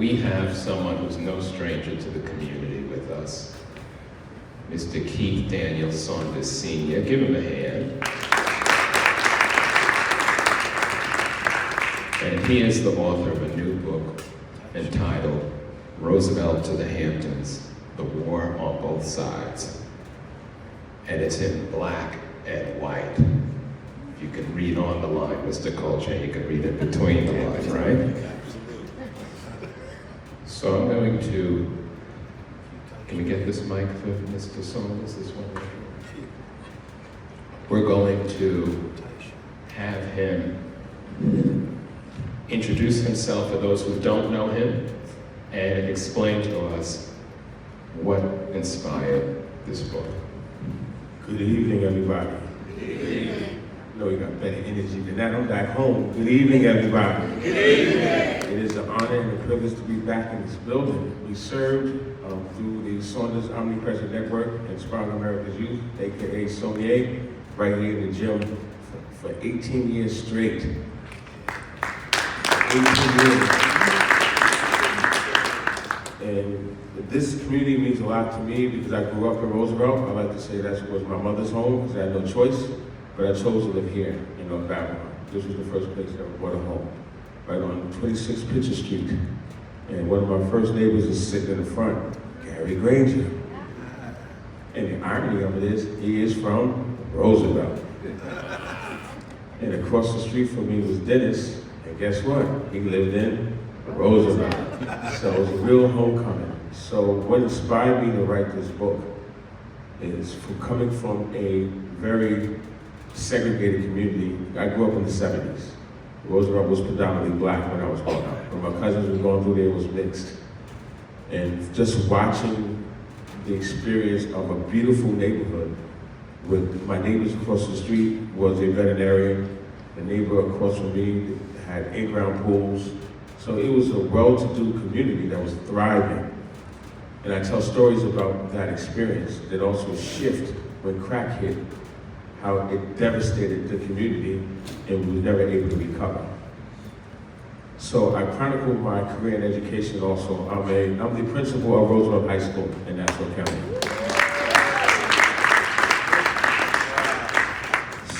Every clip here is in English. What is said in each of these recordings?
we have someone who's no stranger to the community with us, Mr. Keith Daniel Saunders Sr. Give him a hand. And he is the author of a new book entitled Roosevelt to the Hamptons, The War on Both Sides. And it's in black and white. You can read on the line, Mr. Coltrane, you can read it between the lines, right? So I'm going to, can we get this mic for Mr. Saunders, this one? We're going to have him introduce himself for those who don't know him and explain to us what inspired this book. Good evening, everybody. Good evening. I know you got better energy than that. I'm back home. Good evening, everybody. Good evening. It is an honor and a privilege to be back in this building. We served through the Saunders Omnipresent Network, Inspiring America's Youth, aka SONIA, right here in the gym for 18 years straight. 18 years. And this community means a lot to me because I grew up in Roosevelt. I like to say that was my mother's home because I had no choice, but I chose to live here in North Babylon. This was the first place I ever bought a home, right on 26 Pitcher Street. And one of my first neighbors is sitting in the front, Gary Granger. And the irony of it is, he is from Roosevelt. And across the street from me was Dennis, and guess what? He lived in Roosevelt. So it was a real homecoming. So what inspired me to write this book is coming from a very segregated community. I grew up in the 70s. Roosevelt was predominantly black when I was growing up. When my cousins were going through there, it was mixed. And just watching the experience of a beautiful neighborhood with my neighbors across the street was a veterinarian. The neighbor across from me had in-ground pools. So it was a well-to-do community that was thriving. And I tell stories about that experience that also shift when crack hit, how it devastated the community and was never able to recover. So I chronicle my career in education also. I'm the principal of Roosevelt High School in Nassau County.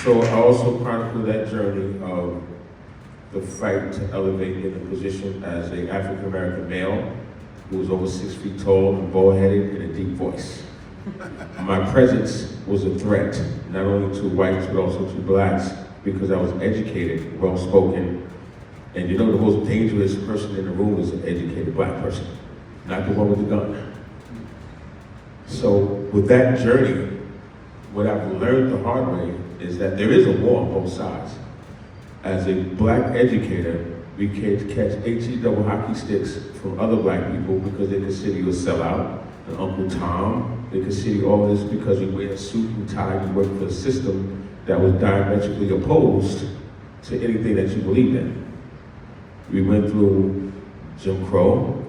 So I also chronicle that journey of the fight to elevate in a position as an African-American male who was over 6 feet tall and bald-headed and a deep voice. My presence was a threat, not only to whites, but also to blacks, because I was educated, well-spoken, and you know the most dangerous person in the room is an educated black person, not the one with the gun. So with that journey, what I've learned the hard way is that there is a war on both sides. As a black educator, we can catch HE double hockey sticks from other black people because they consider you a sellout, an Uncle Tom. They consider you all this because you wear a suit and tie, you work for a system that was diametrically opposed to anything that you believed in. We went through Jim Crow.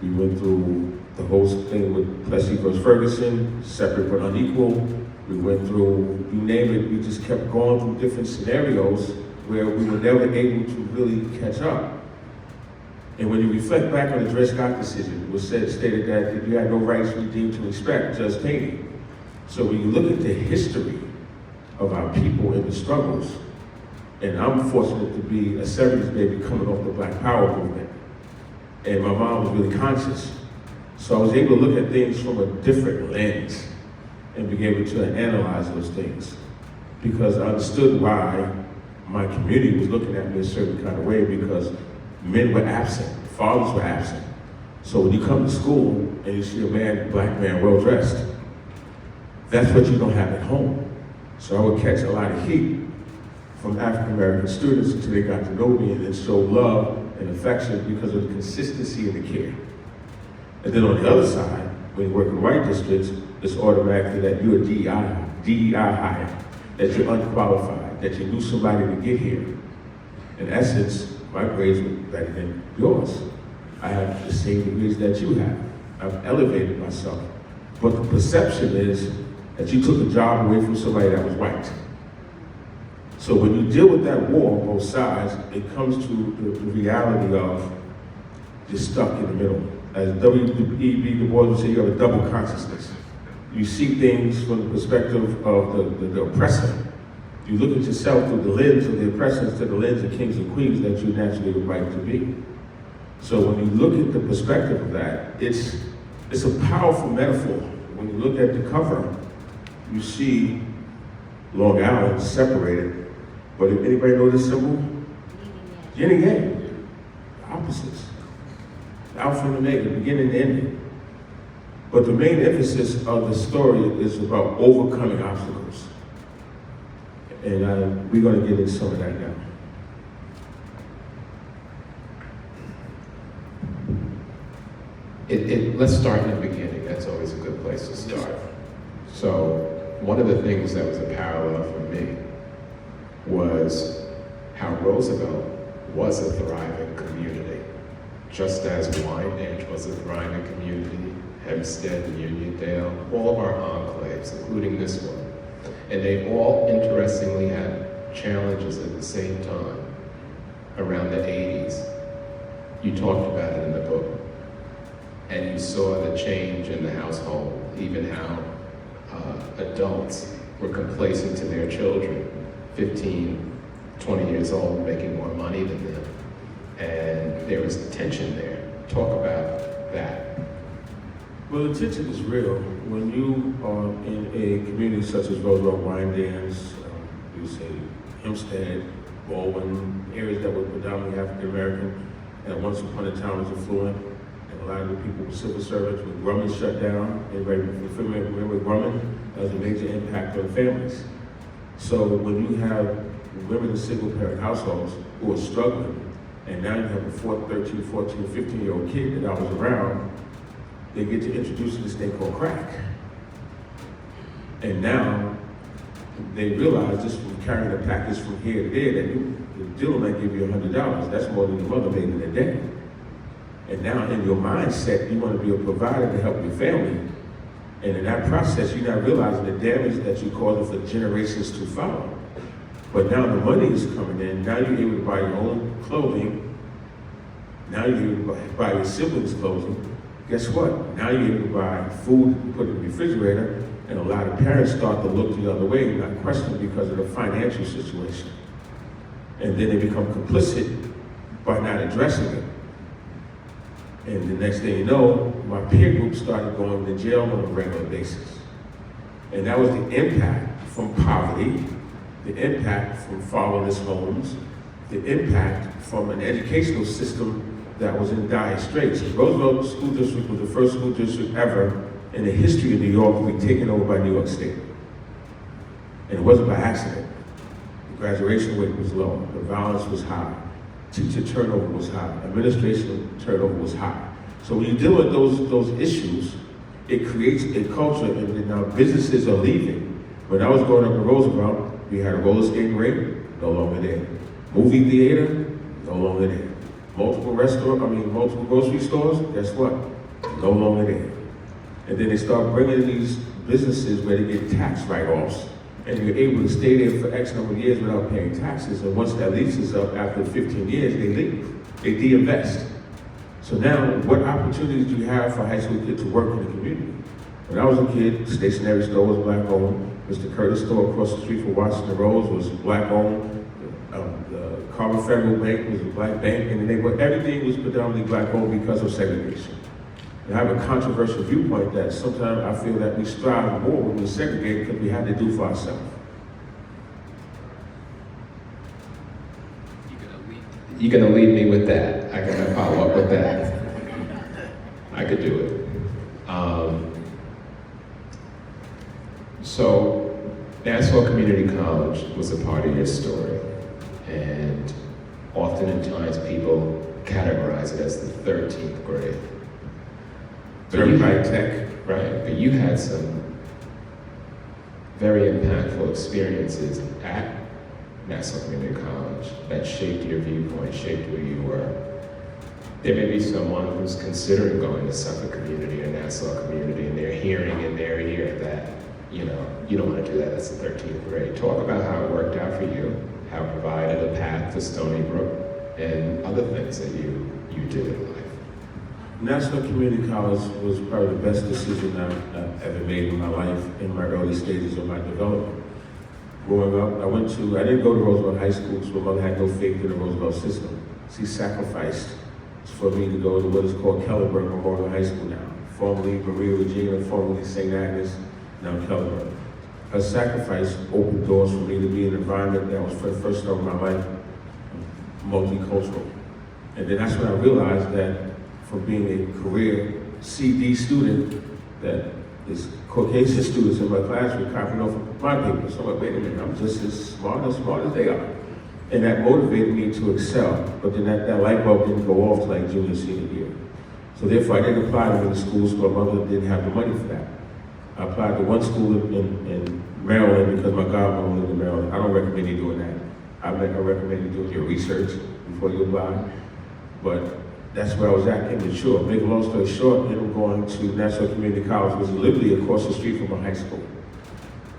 We went through the whole thing with Plessy versus Ferguson, separate but unequal. We went through, you name it, we just kept going through different scenarios where we were never able to really catch up. And when you reflect back on the Dred Scott decision, it was stated that you had no rights redeemed to respect Judge Taney. So when you look at the history of our people and the struggles, and I'm fortunate to be a 70s baby coming off the Black Power movement, and my mom was really conscious. So I was able to look at things from a different lens and be able to analyze those things because I understood why my community was looking at me a certain kind of way because men were absent, fathers were absent. So when you come to school and you see a black man well-dressed, that's what you don't have at home. So I would catch a lot of heat from African-American students until they got to know me and then show love and affection because of the consistency of the care. And then on the other side, when you work in white districts, it's automatically that you're a DEI hire, that you're unqualified, that you knew somebody to get here. In essence, my grades were better than yours. I have the same degrees that you have. I've elevated myself. But the perception is that you took a job away from somebody that was white. So when you deal with that war on both sides, it comes to the reality of you're stuck in the middle. As W.E.B. Du Bois would say, you have a double consciousness. You see things from the perspective of the oppressor. You look at yourself through the lens of the oppressor instead of the lens of kings and queens that you naturally would like to be. So when you look at the perspective of that, it's a powerful metaphor. When you look at the cover, you see Long Island separated. But if anybody know this symbol? Yin and yang. Opposites. Alpha and Omega, beginning and ending. But the main emphasis of the story is about overcoming obstacles. And we're going to get into some of that now. Let's start in the beginning. That's always a good place to start. So one of the things that was a parallel for me was how Roosevelt was a thriving community. Just as Wyandanch was a thriving community, Hempstead and Uniondale, all of our enclaves, including this one. And they all, interestingly, had challenges at the same time. Around the 80s, you talked about it in the book, and you saw the change in the household, even how adults were complacent to their children, 15, 20 years old, making more money than them. And there was tension there. Talk about that. Well, the tension is real. When you are in a community such as Roosevelt, Wyandanch, you say Hempstead, Baldwin, areas that were predominantly African American, and once upon a time was affluent, and a lot of the people were civil servants. When Grumman shut down, everybody remember Grumman? That was a major impact on families. So when you have women in single-parent households who are struggling, and now you have a 13, 14, 15-year-old kid that I was around, they get to introduce this thing called crack. And now they realize just from carrying a package from here to there that the dealer might give you $100. That's more than your mother made in a day. And now in your mindset, you want to be a provider to help your family. And in that process, you're not realizing the damage that you're causing for generations to follow. But now the money is coming in. Now you're able to buy your own clothing. Now you're able to buy your siblings' clothing. Guess what? Now you're able to buy food to put in the refrigerator, and a lot of parents start to look the other way, not question because of the financial situation. And then they become complicit by not addressing it. And the next thing you know, my peer group started going to jail on a regular basis. And that was the impact from poverty, the impact from fatherless homes, the impact from an educational system that was in dire straits. Roosevelt School District was the first school district ever in the history of New York to be taken over by New York State. And it wasn't by accident. The graduation rate was low, the violence was high, teacher turnover was high, administration turnover was high. So when you deal with those issues, it creates a culture, and now businesses are leaving. When I was growing up in Roosevelt, we had a roller skating rink, no longer there. Movie theater, no longer there. Multiple grocery stores, guess what? No longer there. And then they start bringing these businesses where they get tax write-offs, and you're able to stay there for X number of years without paying taxes. And once that lease is up after 15 years, they leave. They de-invest. So now, what opportunities do you have for high school kids to work in the community? When I was a kid, stationery store was black-owned. Mr. Curtis store across the street from Washington Rose was black-owned. The Carver Federal Bank was a black bank, and everything was predominantly black-owned because of segregation. And I have a controversial viewpoint that sometimes I feel that we strive more when we segregate because we had to do for ourselves. You're gonna lead me with that. I gotta follow up with that. I could do it. So Nassau Community College was a part of your story, and oftentimes people categorize it as the 13th grade. Very high tech. Right, but you had some very impactful experiences at Nassau Community College that shaped your viewpoint, shaped who you were. There may be someone who's considering going to Suffolk Community or Nassau Community, and they're hearing in their ear that, you don't want to do that, that's the 13th grade. Talk about how it worked out for you, how it provided a path to Stony Brook, and other things that you did in life. National Community College was probably the best decision I've ever made in my life in my early stages of my development. Growing up, I didn't go to Roosevelt High School because my mother had no faith in the Roosevelt system. She sacrificed for me to go to what is called Kellenberg Memorial High School now, formerly Maria Regina, formerly St. Agnes, now Kellenberg. Her sacrifice opened doors for me to be in an environment that was, for the first time in my life, multicultural. And then that's when I realized that from being a career CD student, that there's Caucasian students in my class were copying off my paper. So I'm like, wait a minute, I'm just as smart as they are. And that motivated me to excel. But then that light bulb didn't go off till like junior, senior year. So therefore, I didn't apply to any schools because my mother didn't have the money for that. I applied to one school in Maryland because my godmother lived in Maryland. I don't recommend you doing that. I recommend you doing your research before you apply. But that's where I was at, immature. Make a long story short, I ended up going to National Community College, which was literally across the street from my high school.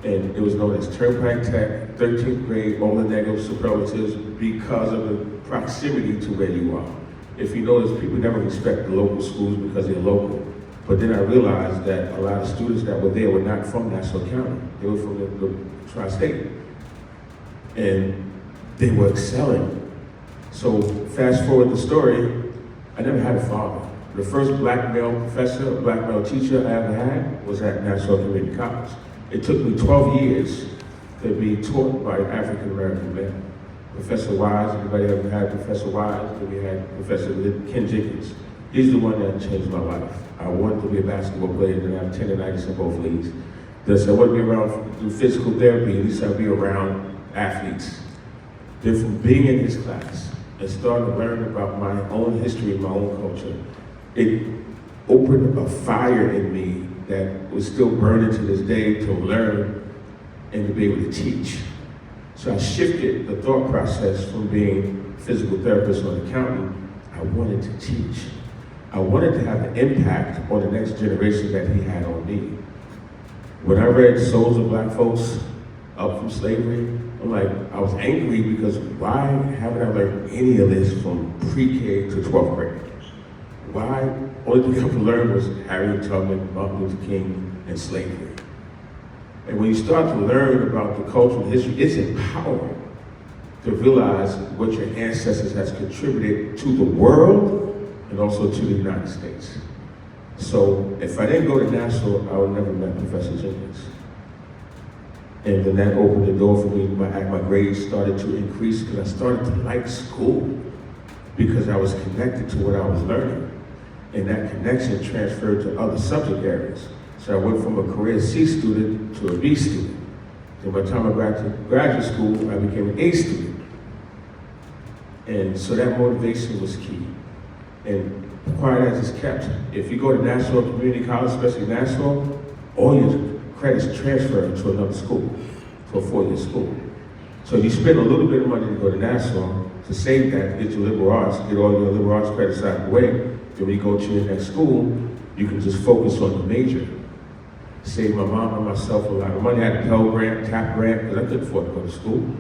And it was known as Turnpike Tech, 13th grade, all the negative superlatives because of the proximity to where you are. If you notice, people never respect the local schools because they're local. But then I realized that a lot of students that were there were not from Nassau County. They were from the tri-state. And they were excelling. So fast forward the story, I never had a father. The first black male professor, black male teacher I ever had was at Nassau Community College. It took me 12 years to be taught by African American men. Professor Wise, anybody ever had Professor Wise? Then we had Professor Ken Jenkins. He's the one that changed my life. I wanted to be a basketball player and have tendonitis in both leagues. Thus, I wanted to be around, do physical therapy, at least I'd be around athletes. Then from being in his class and starting to learn about my own history, my own culture, it opened a fire in me that was still burning to this day to learn and to be able to teach. So I shifted the thought process from being a physical therapist or an accountant. I wanted to teach. I wanted to have an impact on the next generation that he had on me. When I read Souls of Black Folks Up from Slavery, I'm like, I was angry because why haven't I learned any of this from pre-K to 12th grade? Why? Only thing I could learn was Harriet Tubman, Martin Luther King, and slavery. And when you start to learn about the cultural history, it's empowering to realize what your ancestors has contributed to the world and also to the United States. So if I didn't go to Nassau, I would never met Professor Jenkins. And then that opened the door for me. My grades started to increase because I started to like school because I was connected to what I was learning. And that connection transferred to other subject areas. So I went from a career C student to a B student. And by the time I got to graduate school, I became an A student. And so that motivation was key. And quiet as it's kept, if you go to Nassau Community College, especially Nassau, all your credits transfer to another school, to a 4-year school. So you spend a little bit of money to go to Nassau to save that, to get your liberal arts, get all your liberal arts credits out of the way. Then when you go to your next school, you can just focus on the major. Save my mom and myself a lot of money. I had a Pell Grant, TAP Grant, because I couldn't afford to go to school.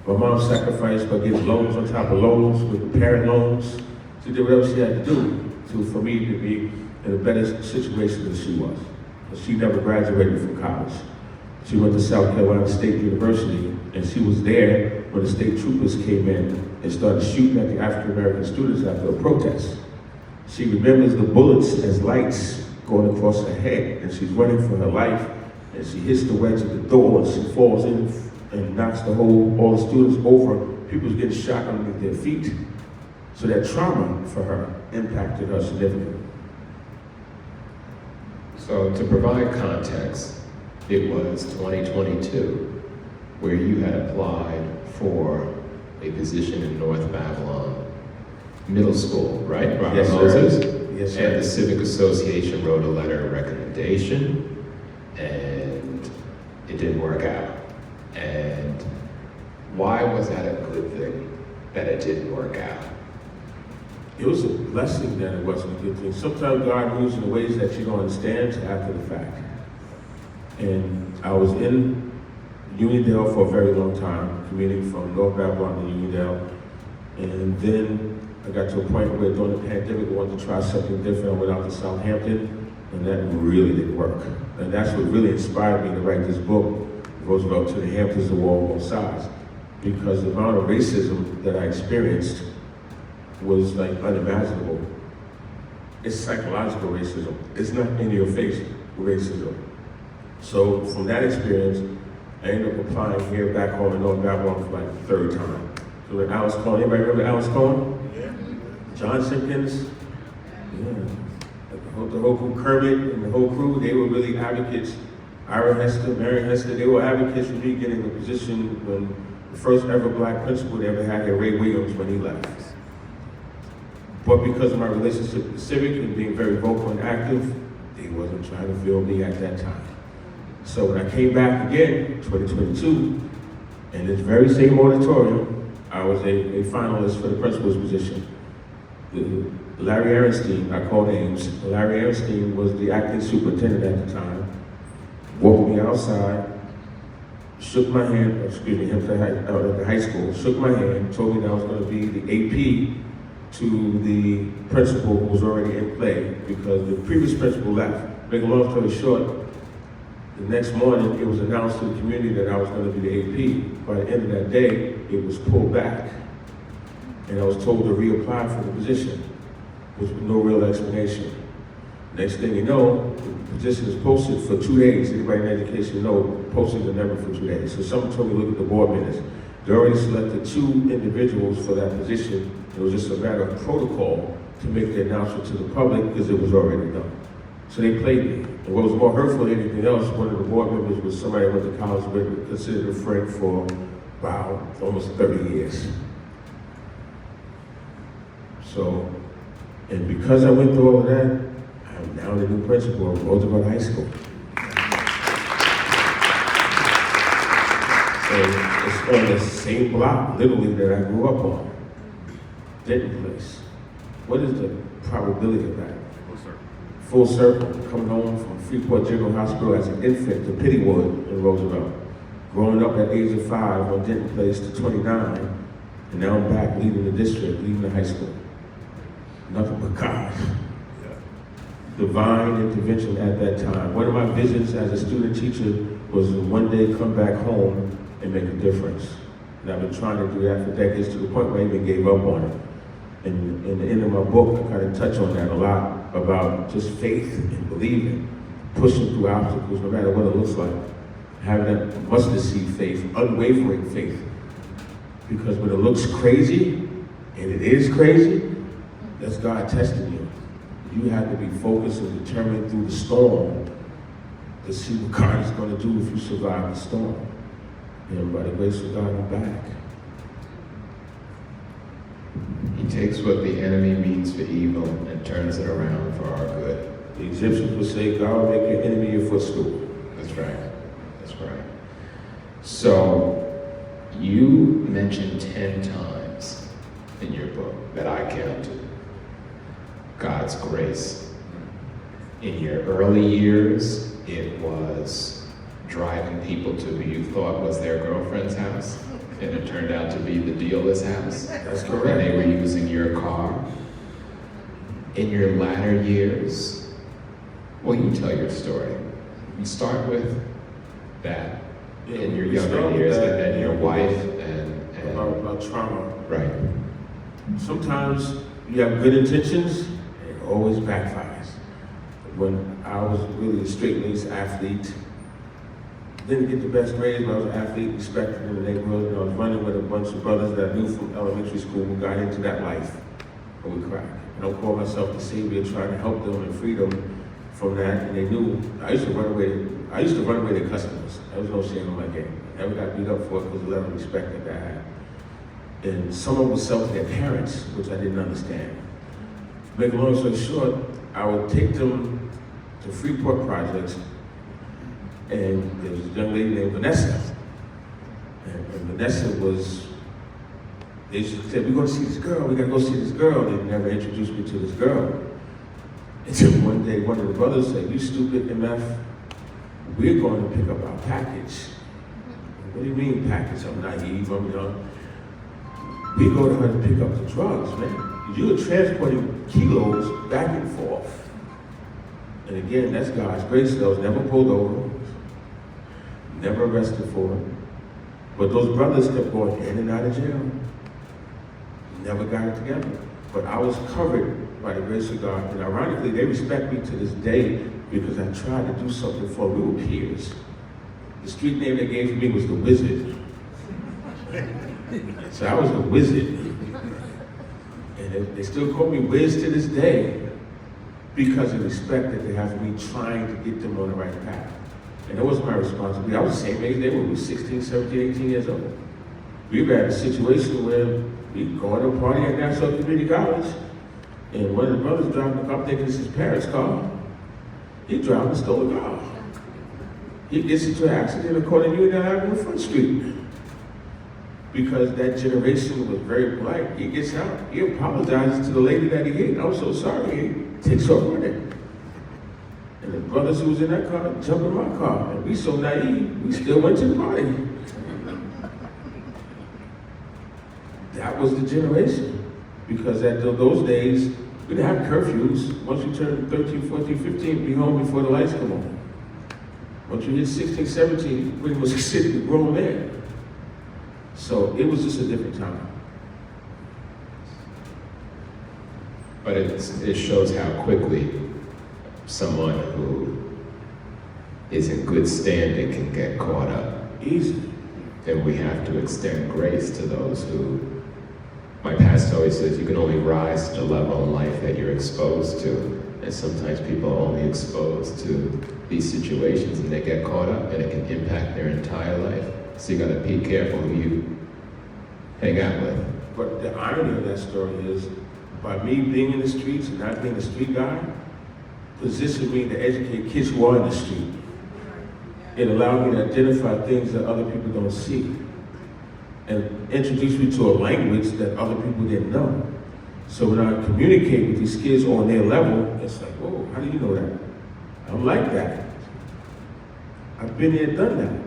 My mom sacrificed by getting loans on top of loans, with the parent loans. She did whatever she had to do for me to be in a better situation than she was. But she never graduated from college. She went to South Carolina State University, and she was there when the state troopers came in and started shooting at the African American students after a protest. She remembers the bullets as lights going across her head, and she's running for her life, and she hits the wedge at the door, and she falls in and knocks all the students over. People's getting shot underneath their feet. So that trauma for her impacted her significantly. So to provide context, it was 2022 where you had applied for a position in North Babylon Middle School, right? Yes, sir. Yes, sir. And the Civic Association wrote a letter of recommendation, and it didn't work out. And why was that a good thing that it didn't work out? It was a blessing that it wasn't a good thing. Sometimes God moves in ways that you don't understand after the fact. And I was in Uniondale for a very long time, commuting from North Babylon to Uniondale. And then I got to a point where during the pandemic I wanted to try something different. I went out to Southampton, and that really didn't work. And that's what really inspired me to write this book, Roosevelt to the Hamptons, the War on Both Sides. Because the amount of racism that I experienced was like unimaginable. It's psychological racism. It's not in your face racism. So from that experience, I ended up applying here back home in North Babylon for like the third time. So when Alice Cohen, anybody remember Alice Cohen? Yeah. John Simpkins? Yeah. The whole crew, Kermit and the whole crew, they were really advocates. Ira Hester, Mary Hester, they were advocates for me getting a position when the first ever black principal they ever had here, Ray Williams, when he left. But because of my relationship with the Civic and being very vocal and active, they wasn't trying to fill me at that time. So when I came back again, 2022, in this very same auditorium, I was a finalist for the principal's position. Larry Aaronstein, I call names, Larry Aaronstein was the acting superintendent at the time, walked me outside, shook my hand, him at the high school, shook my hand, told me that I was going to be the AP to the principal who was already in play because the previous principal left. Make a long story short, the next morning it was announced to the community that I was going to be the AP. By the end of that day, it was pulled back and I was told to reapply for the position with no real explanation. Next thing you know, the position is posted for 2 days. Anybody in education know postings are never for 2 days. So someone told me to look at the board minutes. They already selected 2 individuals for that position. It was just a matter of protocol to make the announcement to the public because it was already done. So they played me. And what was more hurtful than anything else, one of the board members was somebody I went to college with, considered a friend for, wow, almost 30 years. So, and because I went through all of that, I'm now the new principal of Roosevelt High School. So it's on the same block, literally, that I grew up on. Denton Place. What is the probability of that? Full circle, coming home from Freeport General Hospital as an infant to Pittywood in Roosevelt. Growing up at age of 5 on Denton Place to 29, and now I'm back leading the district, leading the high school. Nothing but God. Divine intervention at that time. One of my visions as a student teacher was to one day come back home and make a difference. And I've been trying to do that for decades to the point where I even gave up on it. And in the end of my book, I kind of touch on that a lot about just faith and believing, pushing through obstacles no matter what it looks like. Having that mustard seed faith, unwavering faith. Because when it looks crazy, and it is crazy, that's God testing you. You have to be focused and determined through the storm to see what God is going to do if you survive the storm. And by the grace of God, I'm back. He takes what the enemy means for evil and turns it around for our good. The Egyptians would say, God will make your enemy your footstool. That's right. That's right. So, you mentioned 10 times in your book that I counted God's grace. In your early years, it was driving people to who you thought was their girlfriend's house, and it turned out to be the dealer's house. That's correct. And they were using your car. In your latter years, well, you tell your story. You start with that in your younger years, and then your wife and about trauma. Right. Sometimes you have good intentions, and it always backfires. When I was really a straight-laced athlete, didn't get the best grades, but I was an athlete, respected in the neighborhood, and I was running with a bunch of brothers that I knew from elementary school who got into that life, and we cracked. I don't call myself the savior, trying to help them and free them from that, and they knew I used to run away to customers. There was no shame in my game. I never got beat up for it because of the level of respect that I had. And someone would sell to their parents, which I didn't understand. Make a long story short, I would take them to Freeport projects, and there was a young lady named Vanessa. And Vanessa was, they said, we're gonna see this girl, we gotta go see this girl. They never introduced me to this girl. Until one day, one of the brothers said, you stupid MF, we're going to pick up our package. What do you mean package? I'm naive, I'm young. We go to her to pick up the drugs, man. You were transporting kilos back and forth. And again, that's God's grace. I was never pulled over, never arrested for it. But those brothers kept going in and out of jail. Never got it together. But I was covered by the grace of God. And ironically, they respect me to this day because I tried to do something for them. We were peers. The street name they gave me was the Wizard. So I was the Wizard. And they still call me Wiz to this day because of the respect that they have for me trying to get them on the right path. And that wasn't my responsibility. I was the same age they were. We were 16, 17, 18 years old. We were at a situation where we go to a party at Nassau Community College, and one of the brothers driving the car, I'm thinking this is his parents' car. He driving a stolen car. He gets into an accident according to Union Avenue Front Street. Because that generation was very polite. He gets out, he apologizes to the lady that he hit. I'm so sorry. He takes off running. And the brothers who was in that car jumped in my car. And we so naive, we still went to the party. That was the generation. Because at those days, we didn't have curfews. Once you turn 13, 14, 15, be home before the lights come on. Once you hit 16, 17, you pretty much considered a grown man. So it was just a different time. But it shows how quickly someone who is in good standing can get caught up. Easy. And we have to extend grace to those who, my pastor always says, you can only rise to the level in life that you're exposed to. And sometimes people are only exposed to these situations and they get caught up and it can impact their entire life. So you gotta be careful who you hang out with. But the irony of that story is, by me being in the streets and not being a street guy, positioned me to educate kids who are in the street. It allowed me to identify things that other people don't see. And introduced me to a language that other people didn't know. So when I communicate with these kids on their level, it's like, whoa, how do you know that? I'm like that. I've been there, done that.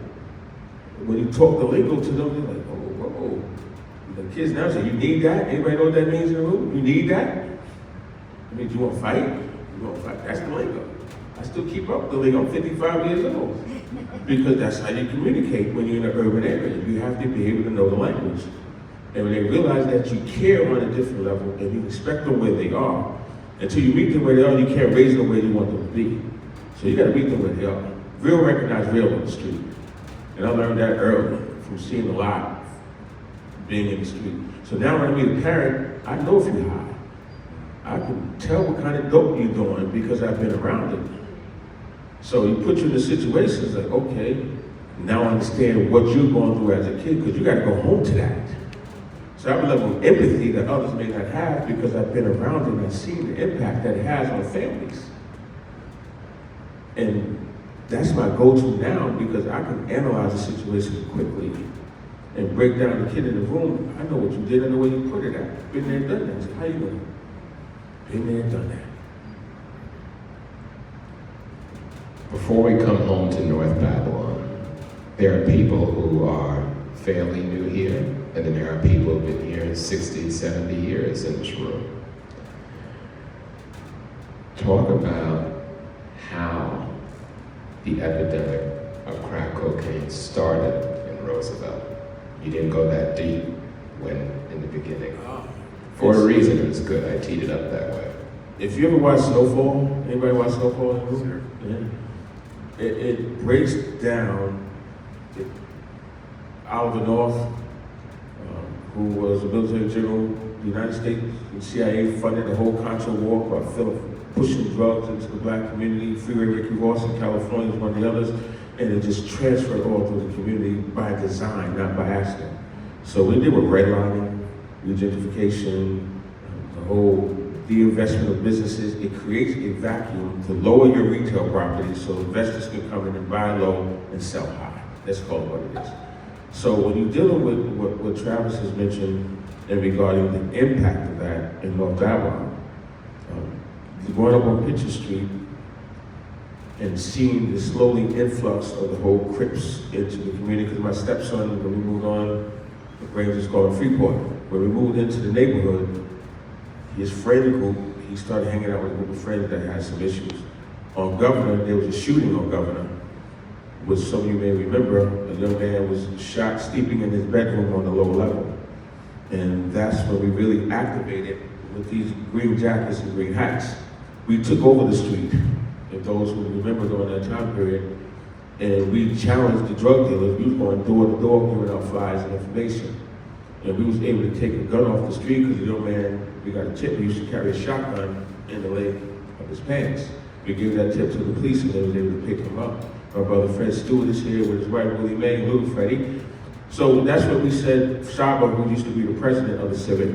When you talk the lingo to them, they're like, oh, whoa. The kids now say, you need that? Anybody know what that means in the room? You need that? I mean, do you want to fight? You want to fight? That's the lingo. I still keep up with the lingo. I'm 55 years old. Because that's how you communicate when you're in an urban area. You have to be able to know the language. And when they realize that you care on a different level and you respect them where they are, until you meet them where they are, you can't raise them where you want them to be. So you got to meet them where they are. Real recognize real on the street. And I learned that early from seeing a lot, being in the street. So now when I meet a parent, I know if you're high. I can tell what kind of dope you're doing because I've been around it. So you put you in a situation, it's like, okay, now I understand what you're going through as a kid because you got to go home to that. So I have a level of empathy that others may not have because I've been around it and I've seen the impact that it has on families. And that's my go-to now because I can analyze the situation quickly and break down the kid in the room. I know what you did, I know where you put it at. Been there, done that. So how you doing? Been there, done that. Before we come home to North Babylon, there are people who are fairly new here, and then there are people who have been here 60, 70 years in this room. Talk about how the epidemic of crack cocaine started in Roosevelt. You didn't go that deep when in the beginning. For a reason, it was good. I teed it up that way. If you ever watch Snowfall, anybody watch Snowfall in the room? Yeah. It breaks down Oliver North, who was a military general, the United States and CIA funded the whole Contra War by pushing drugs into the black community. Freeway Ricky Ross in California was one of the others, and it just transferred all through the community by design, not by accident. So we did with redlining, gentrification, the whole de-investment of businesses. It creates a vacuum to lower your retail property so investors can come in and buy low and sell high. Let's call it what it is. So when you're dealing with what Travis has mentioned and regarding the impact of that in North Babylon, growing up on Pitcher Street and seeing the slowly influx of the whole Crips into the community, because my stepson, when we moved on, the Rangers called him Freeport. when we moved into the neighborhood, his friend group, he started hanging out with a group of friends that had some issues. On Governor, there was a shooting on Governor, which some of you may remember. A young man was shot sleeping in his bedroom on the lower level. And that's when we really activated with these green jackets and green hats. We took over the street, if those who remember during that time period, and we challenged the drug dealers. We was going door to door giving out flyers and information. And we was able to take a gun off the street because the young man, we got a tip, he used to carry a shotgun in the leg of his pants. We gave that tip to the police and they was able to pick him up. My brother Fred Steward is here with his wife Willie Mae and little Freddie. So that's what we said. Shaba, who used to be the president of the Civic,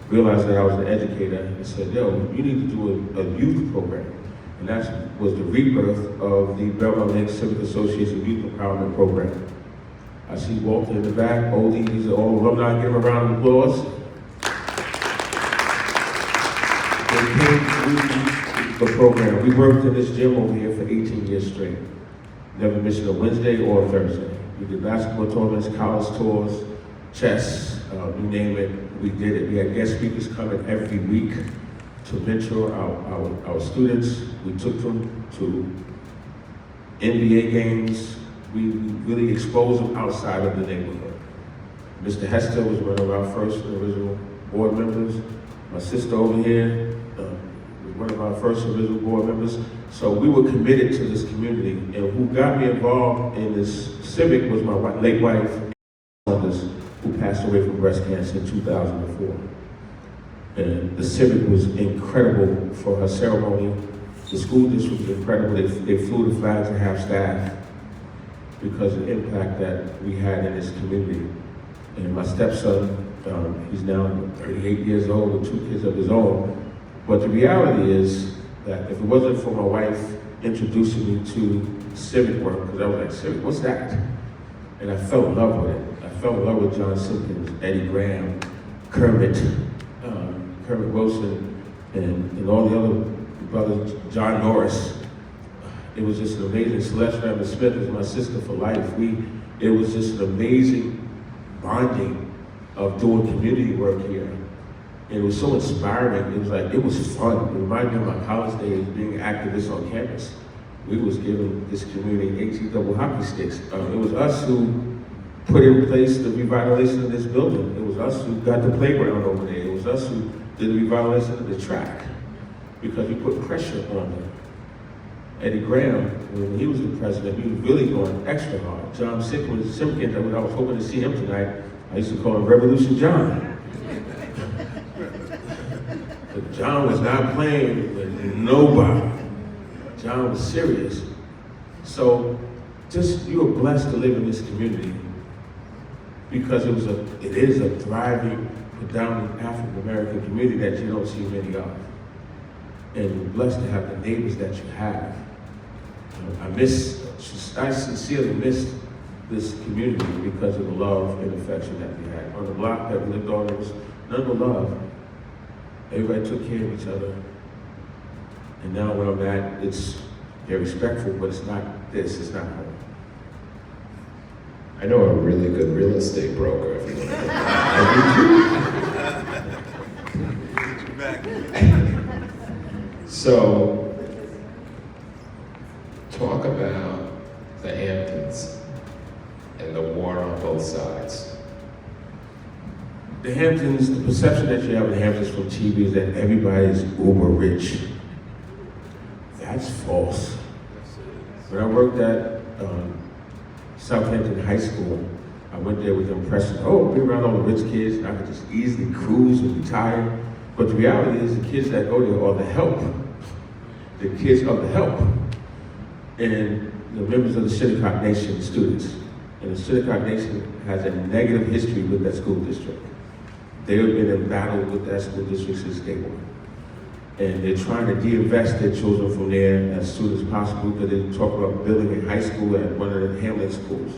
realized that I was an educator and said, yo, you need to do a youth program. And that was the rebirth of the Belmont Lake Civic Association Youth Empowerment Program. I see Walter in the back, Oldie, these are all alumni, give him a round of applause. They came through the program. We worked in this gym over here for 18 years straight. Never missed a Wednesday or a Thursday. We did basketball tournaments, college tours, chess, you name it, we did it. We had guest speakers coming every week to mentor our students. We took them to NBA games. We really exposed them outside of the neighborhood. Mr. Hester was one of our first original board members. My sister over here was one of our first original board members. So we were committed to this community. And who got me involved in this civic was my late wife, Saunders, who passed away from breast cancer in 2004. And the civic was incredible for her ceremony. The school district was incredible. They flew the flags at half staff because of the impact that we had in this community. And my stepson, he's now 38 years old with 2 kids of his own. But the reality is that if it wasn't for my wife introducing me to civic work, because I was like, civic, what's that? And I fell in love with it. I fell in love with John Simpkins, Eddie Graham, Kermit Wilson, and all the other brothers, John Norris. It was just an amazing. Celeste Ramon Smith is my sister for life. It was just an amazing bonding of doing community work here. And it was so inspiring. It was fun. It reminded me of my college days being activists on campus. We was giving this community 18 double hockey sticks. It was us who put in place the revitalization of this building. It was us who got the playground over there. It was us who did the revitalization of the track because we put pressure on them. Eddie Graham, when he was the president, he was really going extra hard. John Simpkins, I was hoping to see him tonight. I used to call him Revolution John. But John was not playing with nobody. John was serious. So just, you were blessed to live in this community because it is a thriving, predominantly African American community that you don't see many of. And you're blessed to have the neighbors that you have. I sincerely missed this community because of the love and affection that we had. On the block that we lived on, there was none but love. Everybody took care of each other. And now where I'm at, they're respectful, but it's not home. I know a really good real estate broker if you want to. So, talk about the Hamptons and the war on both sides. The Hamptons, the perception that you have of the Hamptons from TV is that everybody's uber rich. That's false. When I worked at Southampton High School, I went there with the impression, be around all the rich kids and I could just easily cruise and retire. But the reality is the kids that go there are the help. The kids are the help. And the members of the Shinnecock Nation students. And the Shinnecock Nation has a negative history with that school district. They've been in battle with that school district since day one. And they're trying to de-invest their children from there as soon as possible because they talk about building a high school at one of the Hamlet schools.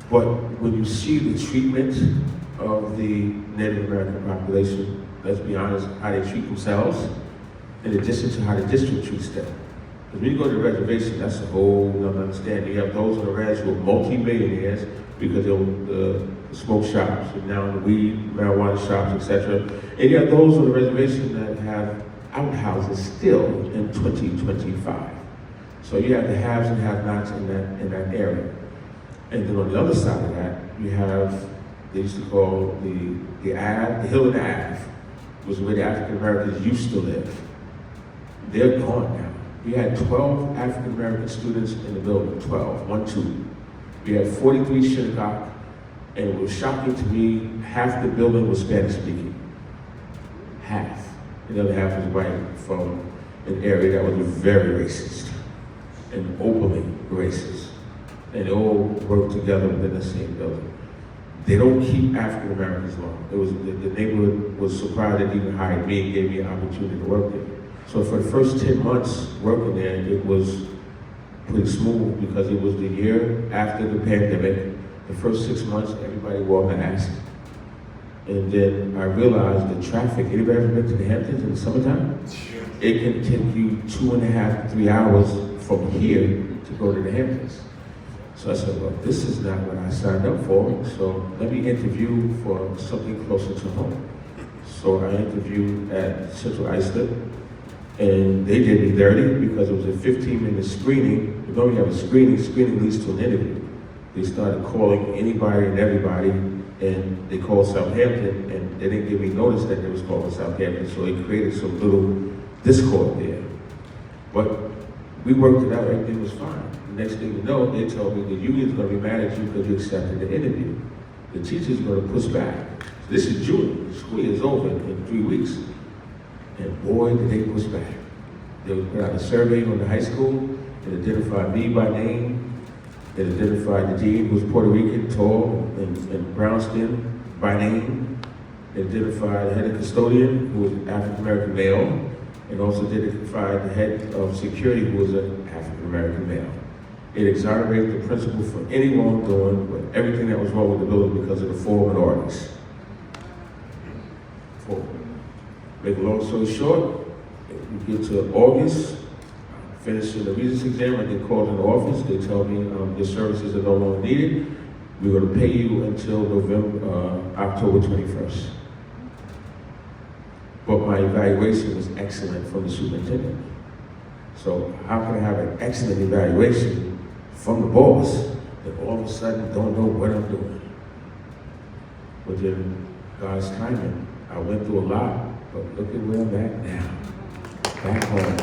But when you see the treatment of the Native American population, let's be honest, how they treat themselves, in addition to how the district treats them. Because when you go to the reservation, that's a whole other understanding. You have those on the res who are multi-millionaires because there were the smoke shops, and now the weed, marijuana shops, etc. And yet those on the reservation that have outhouses still in 2025. So you have the haves and have-nots in that area. And then on the other side of that, you have, they used to call the Ave, the Hill and the Ave, was where the African Americans used to live. They're gone now. We had 12 African American students in the building, 12, 1, 2. We had 43 Shinnecock, and it was shocking to me, half the building was Spanish speaking. Half. And the other half was white from an area that was very racist and openly racist. And they all work together within the same building. They don't keep African Americans long. It was the neighborhood was surprised that even hired me and gave me an opportunity to work there. So for the first 10 months working there, it was pretty smooth because it was the year after the pandemic. The first 6 months, everybody wore masks. And then I realized the traffic. Anybody ever been to the Hamptons in the summertime? Sure. It can take you 2.5 to 3 hours from here to go to the Hamptons. So I said, well, this is not what I signed up for, so let me interview for something closer to home. So I interviewed at Central Islip, and they did me dirty because it was a 15-minute screening. You don't have a screening leads to an interview. They started calling anybody and everybody, and they called Southampton, and they didn't give me notice that they was calling Southampton, so it created some little discord there. But we worked it out, everything was fine. The next thing you know, they told me the union's gonna be mad at you because you accepted the interview. The teacher's gonna push back. So this is June, the school year is over in 3 weeks. And boy, did they push back. They put out a survey on the high school, it identified me by name, it identified the dean, who was Puerto Rican, tall, and brown skin by name. It identified the head of custodian, who was an African-American male, and also identified the head of security, who was an African-American male. It exonerated the principal for any wrongdoing with everything that was wrong with the building because of the 4 minorities. 4. Make a long story short, we get to August, finishing the Regents exam, I get called in the office, they tell me your services are no longer needed. We're gonna pay you until October 21st. But my evaluation was excellent from the superintendent. So how can I have an excellent evaluation from the boss that all of a sudden don't know what I'm doing? But then God's timing, I went through a lot, but look at where I'm at now, back home.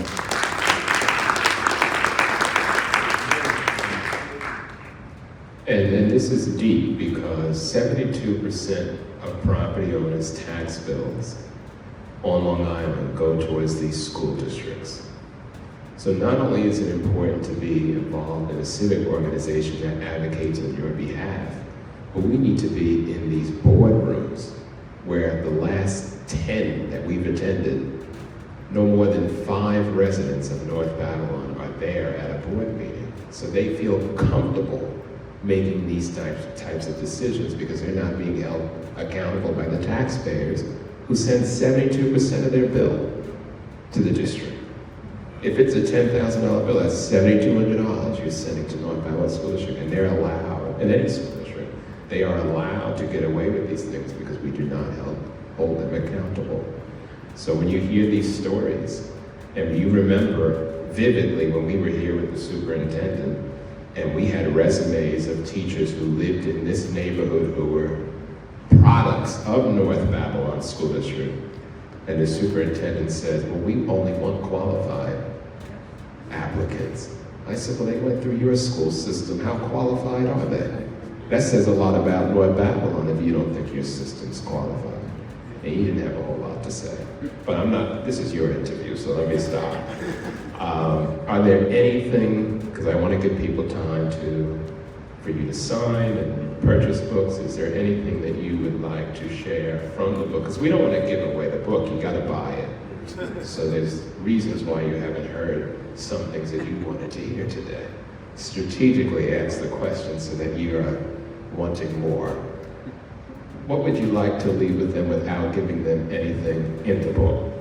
And this is deep because 72% of property owners' tax bills on Long Island go towards these school districts. So not only is it important to be involved in a civic organization that advocates on your behalf, but we need to be in these boardrooms where the last 10 that we've attended, no more than 5 residents of North Babylon are there at a board meeting. So they feel comfortable making these types of decisions because they're not being held accountable by the taxpayers who send 72% of their bill to the district. If it's a $10,000 bill, that's $7,200 you're sending to North Babylon School District, and they're allowed, in any school district, they are allowed to get away with these things because we do not hold them accountable. So when you hear these stories, and you remember vividly when we were here with the superintendent, and we had resumes of teachers who lived in this neighborhood who were products of North Babylon School District, and the superintendent says, well, we only want qualified applicants. I said, well, they went through your school system. How qualified are they? That says a lot about North Babylon if you don't think your system's qualified. And he didn't have a whole lot to say. But I'm not, this is your interview, so let me stop. Are there anything, because I want to give people time for you to sign and purchase books, is there anything that you would like to share from the book? Because we don't want to give away the book, you got to buy it. So there's reasons why you haven't heard some things that you wanted to hear today. Strategically ask the question so that you are wanting more. What would you like to leave with them without giving them anything in the book?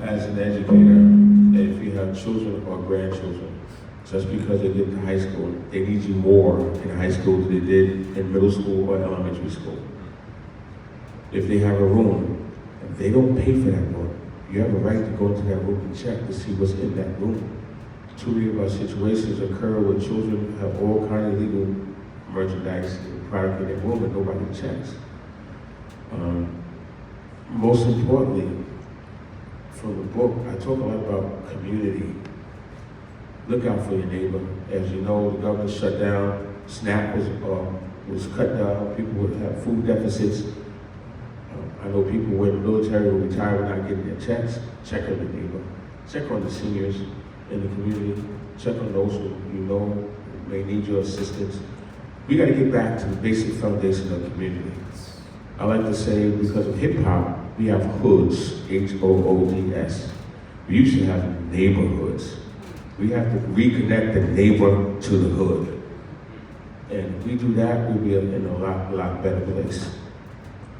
As an educator, if you have children or grandchildren, Just because they get to high school, they need you more in high school than they did in middle school or elementary school. If they have a room, and they don't pay for that room, you have a right to go into that room and check to see what's in that room. Too many of our situations occur where children have all kinds of illegal merchandise and product in their room and nobody checks. Most importantly, from the book, I talk a lot about community. Look out for your neighbor. As you know, the government shut down, SNAP was cut down, people would have food deficits. I know people who are in the military who retire without getting their checks. Check on your neighbor. Check on the seniors in the community. Check on those who you know may need your assistance. We got to get back to the basic foundation of the community. I like to say, because of hip hop, we have hoods, H-O-O-D-S. We used to have neighborhoods. We have to reconnect the neighbor to the hood. And if we do that, we'll be in a lot better place.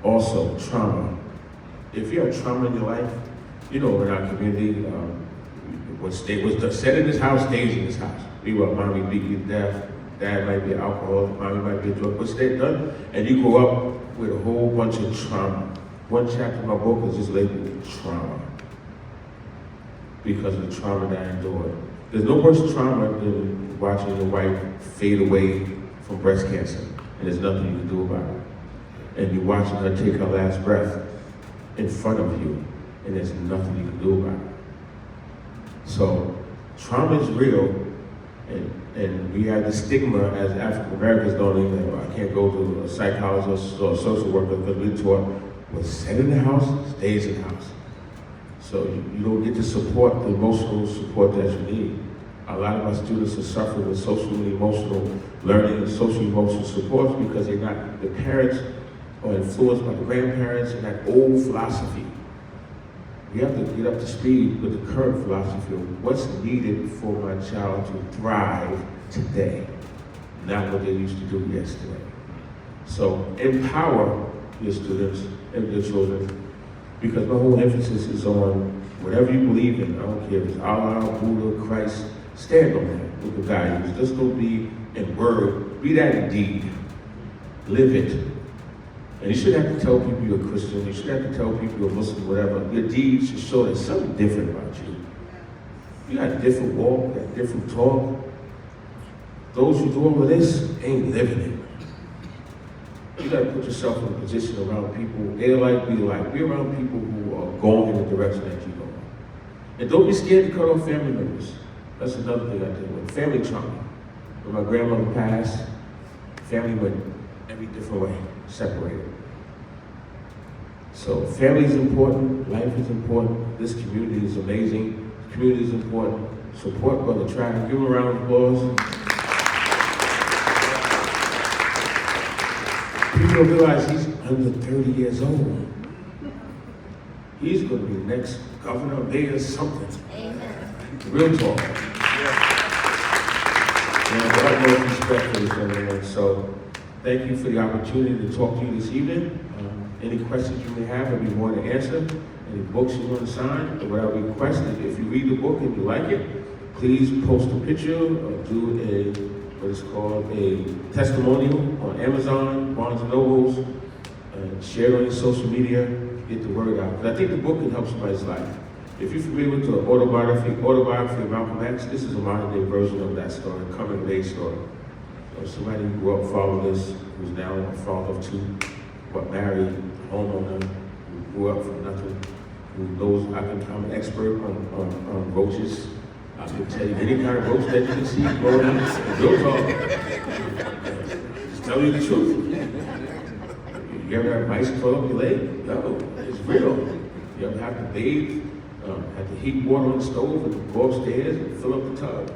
Also, trauma. If you have trauma in your life, you know, in our community, what's said in this house stays in this house. We were mommy beat you to death, dad might be an alcoholic, mommy might be a drug, what's that done? And you grow up with a whole bunch of trauma. One chapter of my book is just labeled trauma, because of the trauma that I endured. There's no worse trauma than watching your wife fade away from breast cancer, and there's nothing you can do about it. And you're watching her take her last breath in front of you, and there's nothing you can do about it. So trauma is real, and we have the stigma as African Americans, don't even, I can't go to a psychologist or a social worker because we're taught what's said in the house stays in the house. So you don't get to support the emotional support that you need. A lot of our students are suffering with social and emotional learning and social emotional supports because the parents are influenced by the grandparents and that old philosophy. We have to get up to speed with the current philosophy of what's needed for my child to thrive today, not what they used to do yesterday. So empower your students and your children, because my whole emphasis is on whatever you believe in. I don't care if it's Allah, Buddha, Christ, stand on that with the values. Just don't be in word, be that in deed. Live it. And you shouldn't have to tell people you're a Christian, you shouldn't have to tell people you're a Muslim, whatever. Your deeds should show there's something different about you. You got a different walk, you got a different talk. Those who do all of this ain't living it. You gotta put yourself in a position around people, they're like, be like. Be around people who are going in the direction that you go. And don't be scared to cut off family members. That's another thing I deal with. Family trauma. When my grandmother passed, family went every different way, separated. So family is important, life is important, this community is amazing, the community is important. Support Brother Travis. Give him a round of applause. People don't realize he's under 30 years old. He's going to be the next governor, mayor, something. Amen. Real talk. And I have no respect for this young man. So thank you for the opportunity to talk to you this evening. Any questions you may have, I'd be more than answer. Any books you want to sign, or what I request is if you read the book and you like it, please post a picture or do what is called a testimonial on Amazon, Barnes & Nobles, share it on your social media, get the word out. Because I think the book can help somebody's life. If you're familiar with the autobiography of Malcolm X, this is a modern day version of that story, coming of age story. So somebody who grew up fatherless, who's now a father of two, but married, homeowner, who grew up from nothing, who knows I'm an expert on roaches. I can tell you any kind of roach that you can see, rodents, real talk. Just tell you the truth. You ever have mice crawl up your leg? No, it's real. You ever have to bathe, have to heat water on the stove and go upstairs and fill up the tub?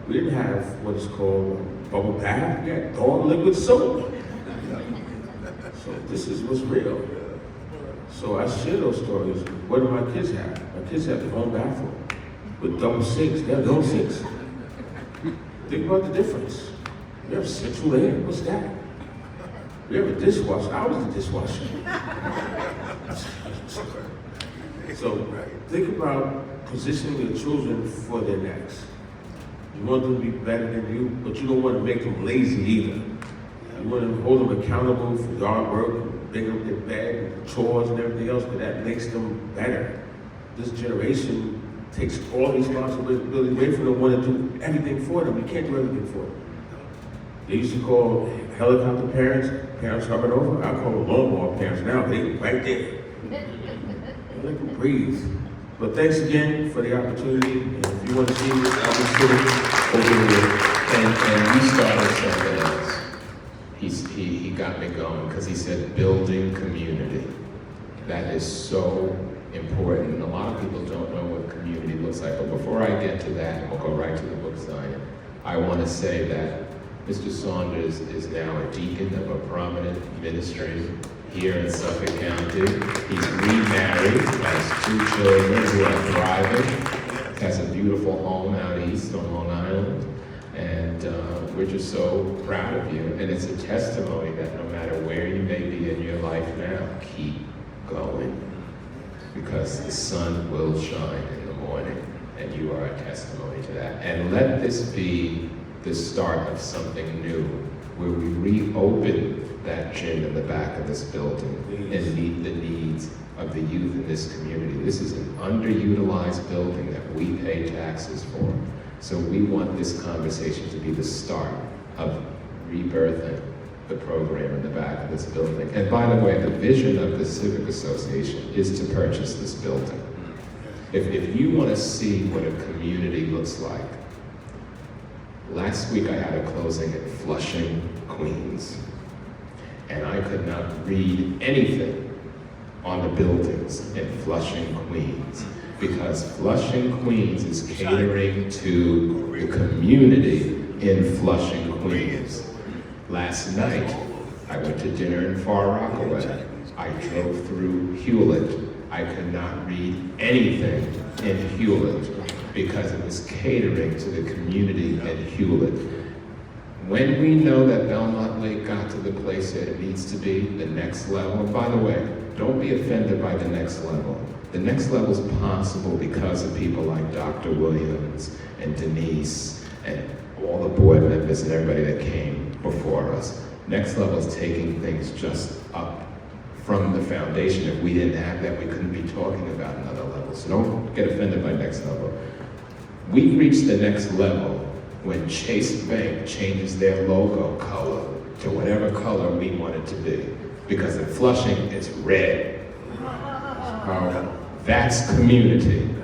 We didn't have what is called bubble bath. We had dog liquid soap. So this is what's real. So I share those stories. What do my kids have? My kids have their own bathroom with double sinks. They have their own sinks. Think about the difference. We have central air. What's that? We have a dishwasher. I was the dishwasher. So think about positioning your children for their next. You want them to be better than you, but you don't want to make them lazy either. You want to hold them accountable for yard work, bring up their bed, chores and everything else, but that makes them better. This generation takes all the responsibility away from them, want to do everything for them. You can't do everything for them. They used to call helicopter parents hovering over. I call them lawnmower parents now. They right there. They can breathe. But thanks again for the opportunity. And if you want to see this, I'll be sitting over here. And we started something else. He got me going because he said building community. That is so important. And a lot of people don't know what community looks like. But before I get to that, and we'll go right to the book signing, I want to say that Mr. Saunders is now a deacon of a prominent ministry here in Suffolk County. He's remarried, has 2 children who are thriving, has a beautiful home out east on Long Island, and we're just so proud of you. And it's a testimony that no matter where you may be in your life now, keep going, because the sun will shine in the morning, and you are a testimony to that. And let this be the start of something new, where we reopen that gym in the back of this building and meet the needs of the youth in this community. This is an underutilized building that we pay taxes for. So we want this conversation to be the start of rebirthing the program in the back of this building. And by the way, the vision of the Civic Association is to purchase this building. If you want to see what a community looks like, last week I had a closing in Flushing, Queens, and I could not read anything on the buildings in Flushing, Queens, because Flushing, Queens is catering to the community in Flushing, Queens. Last night, I went to dinner in Far Rockaway. I drove through Hewlett. I could not read anything in Hewlett because it was catering to the community in Hewlett. When we know that Belmont Lake got to the place that it needs to be, the next level, and by the way, don't be offended by the next level. The next level is possible because of people like Dr. Williams and Denise and all the board members and everybody that came before us. Next level is taking things just up from the foundation. If we didn't have that, we couldn't be talking about another level. So don't get offended by next level. We reach the next level when Chase Bank changes their logo color to whatever color we want it to be. Because in Flushing, it's red. That's community.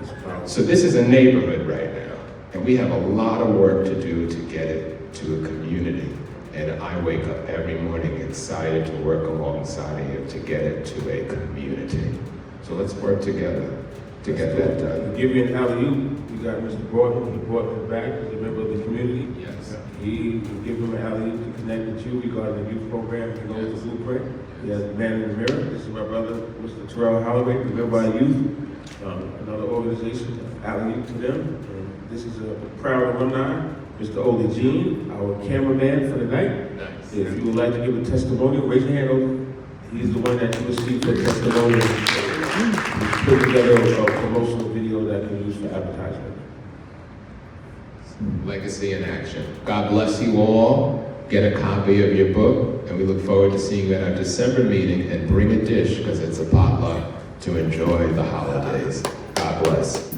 So this is a neighborhood right now, and we have a lot of work to do to get it to a community. And I wake up every morning excited to work alongside you to get it to a community. So let's work together to get that done. To give you an alley-oop, you got Mr. Broughton. He brought him back as a member of the community. Yes. He will give him an alley-oop to connect with you regarding the youth program. He knows the blueprint. He has the man in the mirror. This is my brother, Mr. Terrell Holloway, the member of youth. Another organization, alley-oop to them. And this is a proud alumni, Mr. Ole Jean, our cameraman for the night. Nice. If you would like to give a testimonial, raise your hand over. He's the one that you received for testimonial. He put together a promotional video that can be used for advertisement. Legacy in action. God bless you all. Get a copy of your book, and we look forward to seeing you at our December meeting, and bring a dish because it's a potluck to enjoy the holidays. God bless.